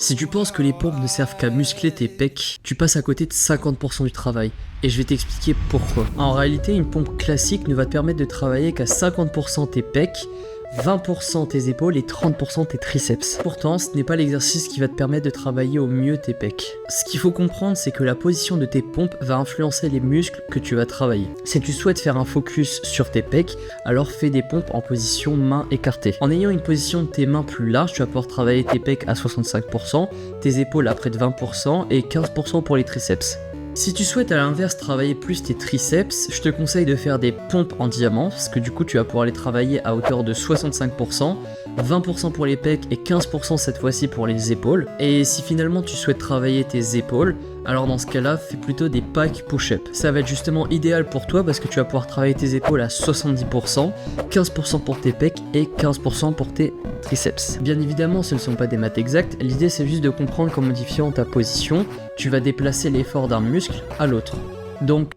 Si tu penses que les pompes ne servent qu'à muscler tes pecs, tu passes à côté de 50% du travail. Et je vais t'expliquer pourquoi. En réalité, une pompe classique ne va te permettre de travailler qu'à 50% tes pecs, 20% tes épaules et 30% tes triceps. Pourtant, ce n'est pas l'exercice qui va te permettre de travailler au mieux tes pecs. Ce qu'il faut comprendre, c'est que la position de tes pompes va influencer les muscles que tu vas travailler. Si tu souhaites faire un focus sur tes pecs, alors fais des pompes en position main écartée. En ayant une position de tes mains plus large, tu vas pouvoir travailler tes pecs à 65%, tes épaules à près de 20% et 15% pour les triceps. Si tu souhaites à l'inverse travailler plus tes triceps, je te conseille de faire des pompes en diamant, parce que du coup tu vas pouvoir les travailler à hauteur de 65%, 20% pour les pecs et 15% cette fois-ci pour les épaules. Et si finalement tu souhaites travailler tes épaules, alors dans ce cas-là, fais plutôt des pike push-up. Ça va être justement idéal pour toi parce que tu vas pouvoir travailler tes épaules à 70%, 15% pour tes pecs et 15% pour tes triceps. Bien évidemment, ce ne sont pas des maths exactes, l'idée c'est juste de comprendre qu'en modifiant ta position, tu vas déplacer l'effort d'un muscle à l'autre. Donc